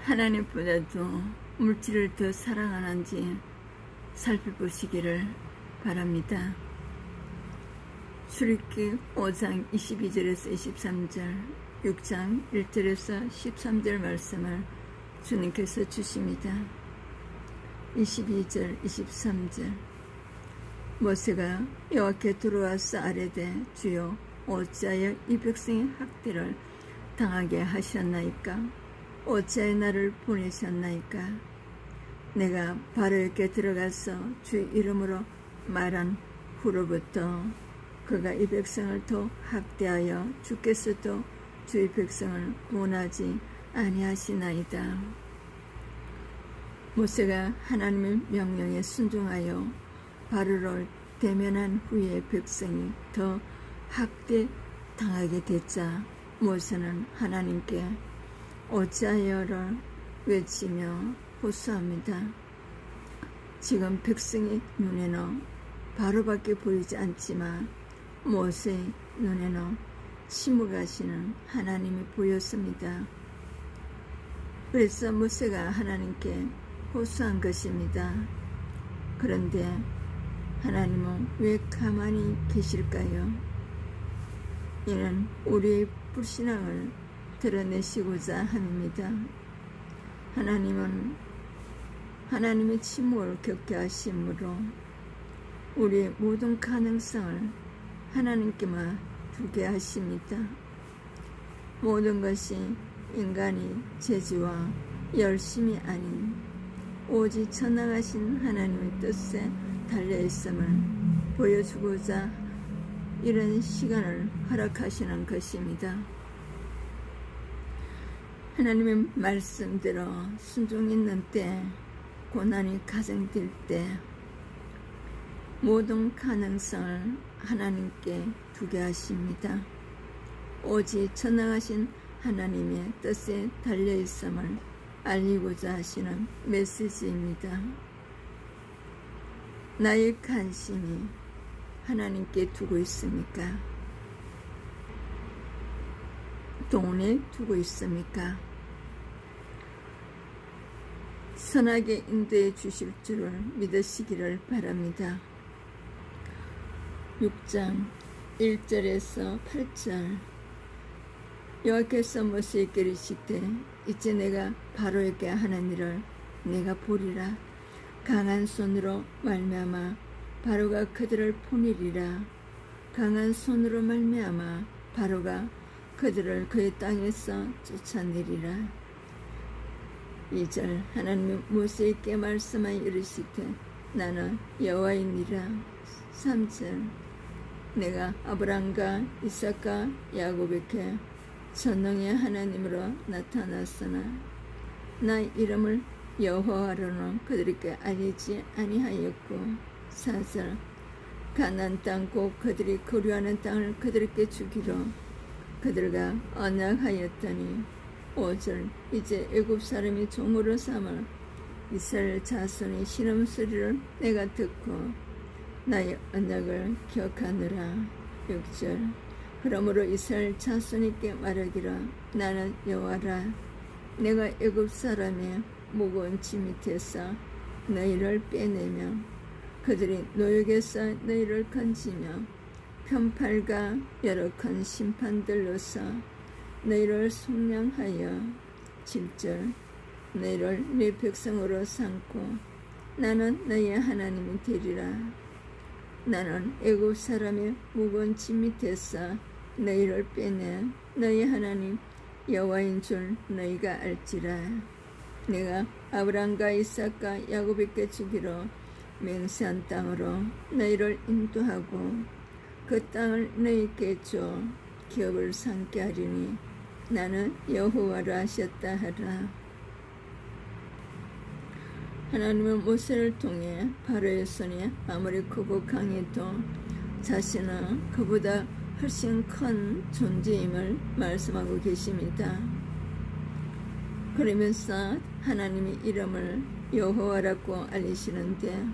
하나님보다도 물질을 더 사랑하는지 살펴보시기를 바랍니다. 출애굽기 5장 22절에서 23절, 6장 1절에서 13절 말씀을 주님께서 주십니다. 22절, 23절. 모세가 여호와께 들어와서 아뢰되 주여 어찌하여 이 백성의 학대를 당하게 하셨나이까? 어찌하여 나를 보내셨나이까? 내가 바로에게 들어가서 주의 이름으로 말한 후로부터 그가 이 백성을 더 학대하여 주께서도 주의 백성을 구원하지 아니하시나이다. 모세가 하나님의 명령에 순종하여 바로를 대면한 후에 백성이 더 학대 당하게 됐자 모세는 하나님께 어찌하여를 외치며 호소합니다. 지금 백성의 눈에는 바로밖에 보이지 않지만 모세의 눈에는 침묵하시는 하나님이 보였습니다. 그래서 모세가 하나님께 호소한 것입니다. 그런데 하나님은 왜 가만히 계실까요? 이는 우리의 불신앙을 드러내시고자 함입니다. 하나님은 하나님의 침묵을 겪게 하심으로 우리의 모든 가능성을 하나님께만 두게 하십니다. 모든 것이 인간이 재주와 열심이 아닌 오직 전능하신 하나님의 뜻에 달려있음을 보여주고자 이런 시간을 허락하시는 것입니다. 하나님의 말씀대로 순종 있는 때, 고난이 가정될 때 모든 가능성을 하나님께 두게 하십니다. 오직 전능하신 하나님의 뜻에 달려있음을 알리고자 하시는 메시지입니다. 나의 관심이 하나님께 두고 있습니까? 돈에 두고 있습니까? 선하게 인도해 주실 줄을 믿으시기를 바랍니다. 6장 1절에서 8절. 여호와께서 모세에게 이르시되 이제 내가 바로에게 하는 일을 내가 보리라. 강한 손으로 말미암아 바로가 그들을 보내리라. 강한 손으로 말미암아 바로가 그들을 그의 땅에서 쫓아내리라. 2절. 하나님이 모세에게 말씀하여 이르시되 나는 여호와이니라. 3절. 내가 아브람과 이삭과 야곱에게 전능의 하나님으로 나타났으나 나 이름을 여호와로는 그들에게 알리지 아니하였고. 4절. 가나안 땅 곧 그들이 거류하는 땅을 그들에게 주기로 그들과 언약하였더니. 5절. 이제 애굽 사람이 종으로 삼아 이스라엘 자손의 신음소리를 내가 듣고 나의 언약을 기억하느라. 6절. 그러므로 이스라엘 자손에게 말하기를 나는 여호와라. 내가 애굽 사람의 무거운 짐 밑에서 너희를 빼내며 그들이 노역에서 너희를 건지며 편팔과 여러 큰 심판들로서 너희를 속량하여. 7절. 너희를 내 백성으로 삼고 나는 너희의 하나님이 되리라. 나는 애굽 사람의 무거운 짐 밑에서 너희를 빼내 너희 하나님 여호와인 줄 너희가 알지라. 내가 아브람과 이삭과 야곱에게 주기로 맹세한 땅으로 너희를 인도하고 그 땅을 너희에게 줘 기업을 삼게 하리니 나는 여호와라 하셨다 하라. 하나님은 모세를 통해 바로의 손이 아무리 크고 강해도 자신은 그보다 훨씬 큰 존재임을 말씀하고 계십니다. 그러면서 하나님의 이름을 여호와라고 알리시는데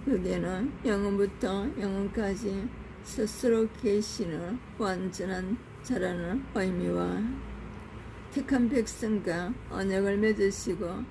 그게는 영원부터 영원까지 스스로 계시는 완전한 자라는 의미와 택한 백성과 언약을 맺으시고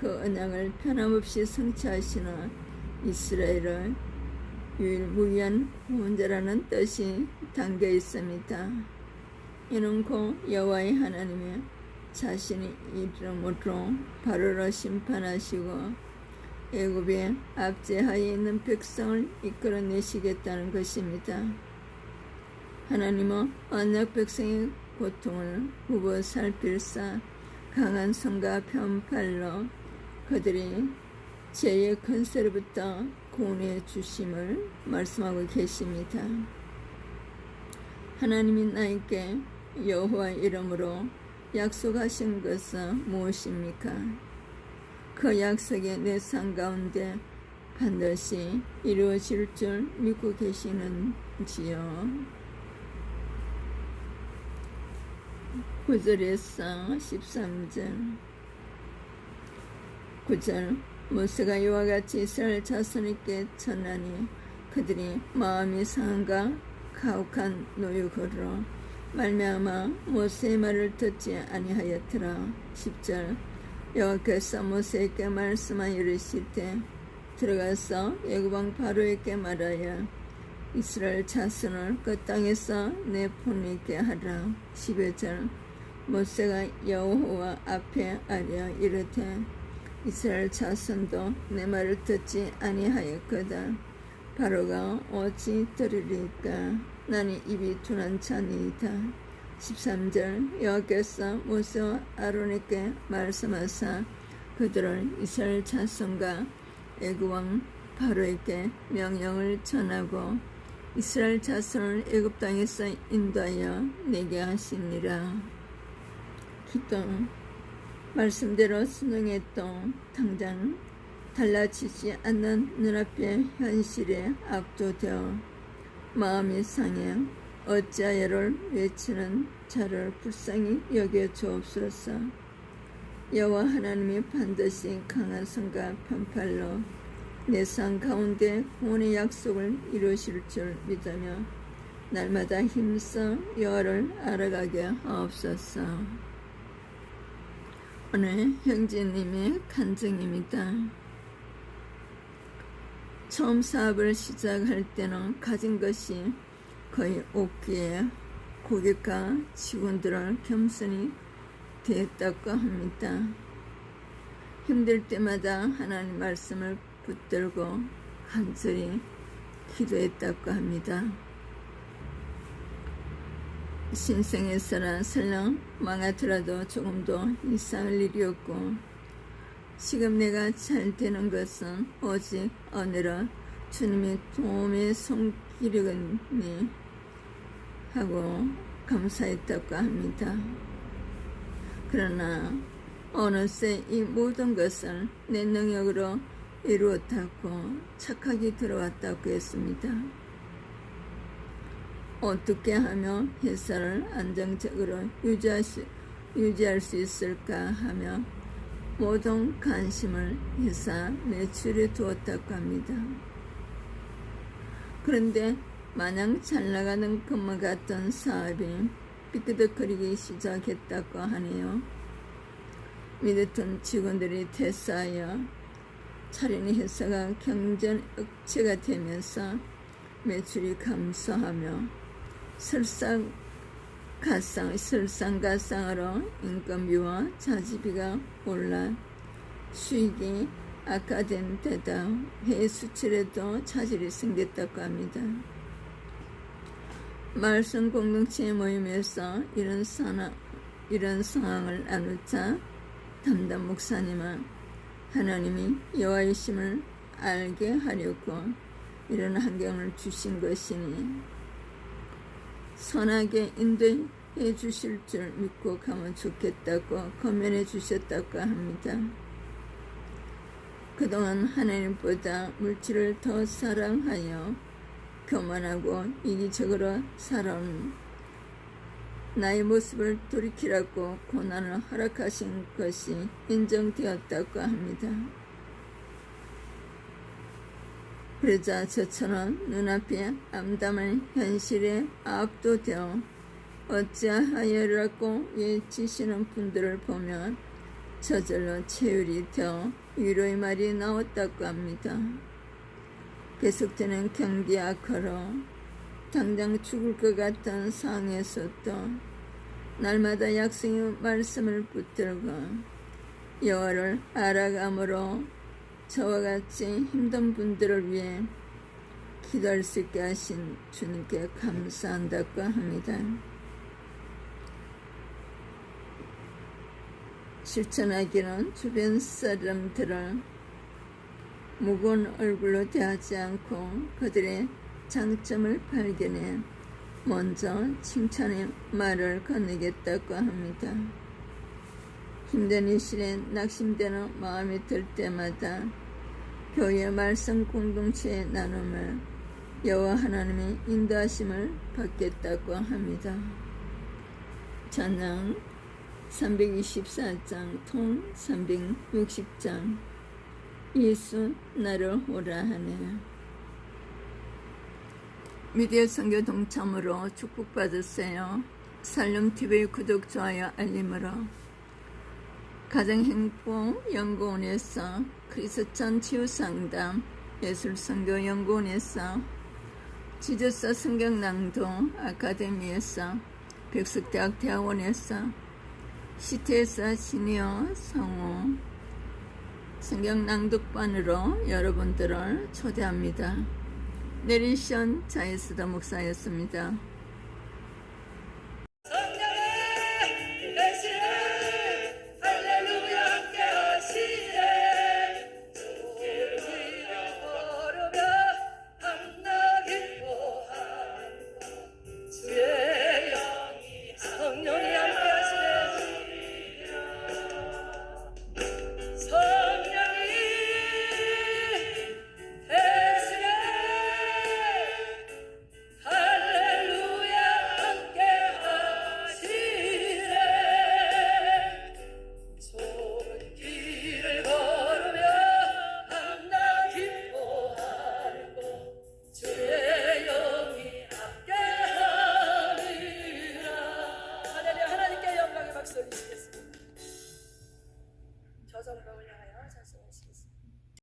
그 언약을 변함없이 성취하시는 이스라엘의 유일무이한 구원자라는 뜻이 담겨 있습니다. 이는 곧 여호와의 하나님이 자신의 이름으로 바로로 심판하시고 애굽의 압제하에 있는 백성을 이끌어내시겠다는 것입니다. 하나님은 언약 백성의 고통을 후보 살필사 강한 손과 편팔로 그들이 죄의 근세로부터 구원해 주심을 말씀하고 계십니다. 하나님이 나에게 여호와 이름으로 약속하신 것은 무엇입니까? 그 약속이 내 삶 가운데 반드시 이루어질 줄 믿고 계시는지요? 9절에서 13절 9절 모세가 이와 같이 이스라엘 자손에게 전하니 그들이 마음이 상한가 가혹한 노역으로 말미암아 모세의 말을 듣지 아니하였더라. 10절 여호와께서 모세에게 말씀하여 이르시되 들어가서 애굽 왕 바로에게 말하여 이스라엘 자손을 그 땅에서 내보내게 하라. 11절 모세가 여호와 앞에 아뢰어 이르되 이스라엘 자손도 내 말을 듣지 아니하였거든 바로가 어찌 들으리까 나는 입이 둔한 자니이다. 13절 여호와께서 모세와 아론에게 말씀하사 그들을 이스라엘 자손과 애굽 왕 바로에게 명령을 전하고 이스라엘 자손을 애굽 땅에서 인도하여 내게 하시니라. 기도 말씀대로 순응했던 당장 달라지지 않는 눈앞의 현실에 압도되어 마음이 상해 어찌하여를 외치는 자를 불쌍히 여겨 주옵소서. 여호와 하나님이 반드시 강한 손과 편팔로 내 삶 가운데 구원의 약속을 이루실 줄 믿으며 날마다 힘써 여호와를 알아가게 하옵소서. 오늘 형제님의 간증입니다. 처음 사업을 시작할 때는 가진 것이 거의 없기에 고객과 직원들을 겸손히 대했다고 합니다. 힘들 때마다 하나님 말씀을 붙들고 간절히 기도했다고 합니다. 신생에서는 설령 망하더라도 조금도 이상할 일이 없고 지금 내가 잘 되는 것은 오직 어느라 주님의 도움의 손길이니 하고 감사했다고 합니다. 그러나 어느새 이 모든 것을 내 능력으로 이루었다고 착각이 들어왔다고 했습니다. 어떻게 하면 회사를 안정적으로 유지할 수 있을까 하며 모든 관심을 회사 매출에 두었다고 합니다. 그런데 마냥 잘 나가는 것만 같던 사업이 삐끄덕거리기 시작했다고 하네요. 믿었던 직원들이 퇴사하여 차리는 회사가 경쟁 억제가 되면서 매출이 감소하며 설상가상으로 인건비와 자재비가 올라 수익이 악화된 데다 회의 수출에도 차질이 생겼다고 합니다. 말씀 공동체 모임에서 이런 상황을 나누자 담당 목사님은 하나님이 여호와이심을 알게 하려고 이런 환경을 주신 것이니 선하게 인도해 주실 줄 믿고 가면 좋겠다고 권면해 주셨다고 합니다. 그동안 하나님보다 물질을 더 사랑하여 교만하고 이기적으로 살아온 나의 모습을 돌이키라고 고난을 허락하신 것이 인정되었다고 합니다. 그러자 저처럼 눈앞에 암담한 현실에 압도되어 어찌하여라고 외치시는 분들을 보면 저절로 체율이 더 위로의 말이 나왔다고 합니다. 계속되는 경기 악화로 당장 죽을 것 같은 상황에서도 날마다 약속의 말씀을 붙들고 여호와를 알아감으로 저와 같이 힘든 분들을 위해 기도할 수 있게 하신 주님께 감사한다고 합니다. 실천하기는 주변 사람들을 무거운 얼굴로 대하지 않고 그들의 장점을 발견해 먼저 칭찬의 말을 건네겠다고 합니다. 힘든 이 시에 낙심되는 마음이 들 때마다 교회 말씀 공동체의 나눔을 여호와 하나님의 인도하심을 받겠다고 합니다. 찬양 324장 통 360장 예수 나를 오라 하네. 미디어 선교 동참으로 축복받으세요. 살림TV 구독, 좋아요, 알림으로 가정행복연구원에서 크리스천 치유상담, 예술선교연구원에서 지저스 성경낭독 아카데미에서 백석대학 대학원에서 시티에서 시니어 성우 성경낭독반으로 여러분들을 초대합니다. 내리션 자이스더 목사였습니다.